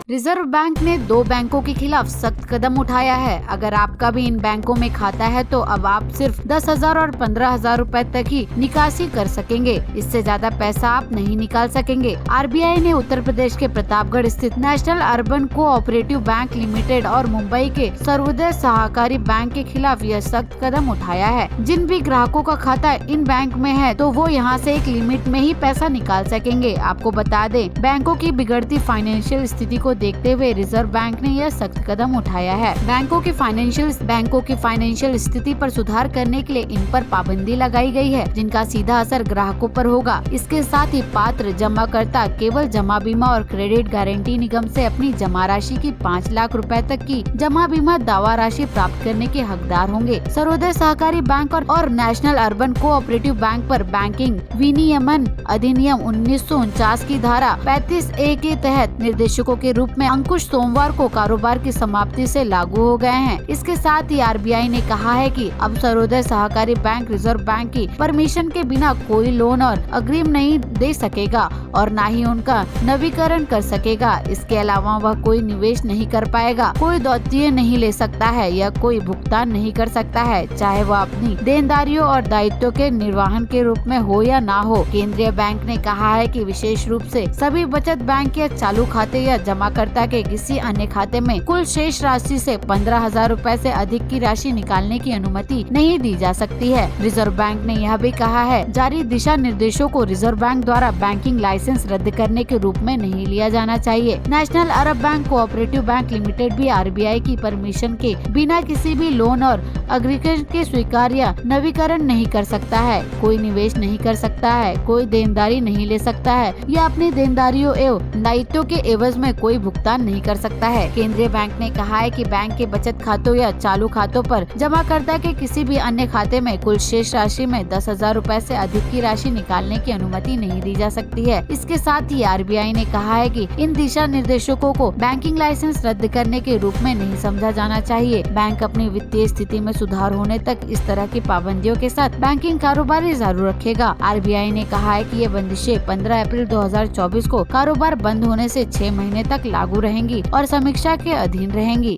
Reserve bank ने 2 बैंकों के खिलाफ सख्त कदम उठाया है। अगर आपका भी इन बैंकों में खाता है तो अब आप सिर्फ 10,000 और 15,000 रूपए तक ही निकासी कर सकेंगे। इससे ज्यादा पैसा आप नहीं निकाल सकेंगे। आरबीआई ने उत्तर प्रदेश के प्रतापगढ़ स्थित national urban cooperative bank limited और मुंबई के सर्वोदय सहकारी बैंक के खिलाफ यह सख्त कदम उठाया है। जिन भी ग्राहकों का खाता इन बैंक में है तो वो यहाँ से एक लिमिट में ही पैसा निकाल सकेंगे। आपको बता दें, बैंकों की बिगड़ती फाइनेंशियल स्थिति को देखते हुए रिजर्व बैंक ने यह सख्त कदम उठाया है। बैंकों की फाइनेंशियल स्थिति पर सुधार करने के लिए इन पर पाबंदी लगाई गई है, जिनका सीधा असर ग्राहकों पर होगा। इसके साथ ही पात्र जमाकर्ता केवल जमा बीमा और क्रेडिट गारंटी निगम से अपनी जमा राशि की 5 लाख रुपए तक की जमा बीमा दावा राशि प्राप्त करने के हकदार होंगे। सर्वोदय सहकारी बैंक और नेशनल अर्बन कोऑपरेटिव बैंक पर बैंकिंग विनियमन अधिनियम 1949 की धारा 35A के तहत निर्देशकों के रूप में अंकुश सोमवार को कारोबार की समाप्ति से लागू हो गए हैं। इसके साथ ही आरबीआई ने कहा है कि अब सर्वोदय सहकारी बैंक रिजर्व बैंक की परमिशन के बिना कोई लोन और अग्रिम नहीं दे सकेगा और न ही उनका नवीकरण कर सकेगा। इसके अलावा वह कोई निवेश नहीं कर पाएगा, कोई द्वितीय नहीं ले सकता है या कोई भुगतान नहीं कर सकता है, चाहे वह अपनी देनदारियों और दायित्वों के निर्वहन के रूप में हो या ना हो। केंद्रीय बैंक ने कहा है कि विशेष रूप से सभी बचत बैंक या चालू खाते या जमाकर्ता के किसी अन्य खाते में कुल शेष राशि से 15,000 रूपए से अधिक की राशि निकालने की अनुमति नहीं दी जा सकती है। रिजर्व बैंक ने यह भी कहा है, जारी दिशा निर्देशों को रिजर्व बैंक द्वारा बैंकिंग लाइसेंस रद्द करने के रूप में नहीं लिया जाना चाहिए। नेशनल अरब बैंक कोऑपरेटिव बैंक लिमिटेड भी आरबीआई की परमिशन के बिना किसी भी लोन और अग्रीम के स्वीकार या नवीकरण नहीं कर सकता है, कोई निवेश नहीं कर सकता है, कोई देनदारी नहीं ले सकता है या अपनी देनदारियों एवं दायित्वों के एवज में कोई भुगतान नहीं कर सकता है। केंद्रीय बैंक ने कहा है कि बैंक के बचत खातों या चालू खातों पर जमाकर्ता के किसी भी अन्य खाते में कुल शेष राशि में 10,000 रूपए से अधिक की राशि निकालने की अनुमति नहीं दी जा सकती है। इसके साथ ही आरबीआई ने कहा है कि इन दिशा निर्देशकों को बैंकिंग लाइसेंस रद्द करने के रूप में नहीं समझा जाना चाहिए। बैंक अपनी वित्तीय स्थिति में सुधार होने तक इस तरह की पाबंदियों के साथ बैंकिंग कारोबार जारी रखेगा। आरबीआई ने कहा है कि ये बंदिशें 15 अप्रैल 2024 को कारोबार बंद होने से 6 महीने तक लागू रहेंगी और समीक्षा के अधीन रहेंगी।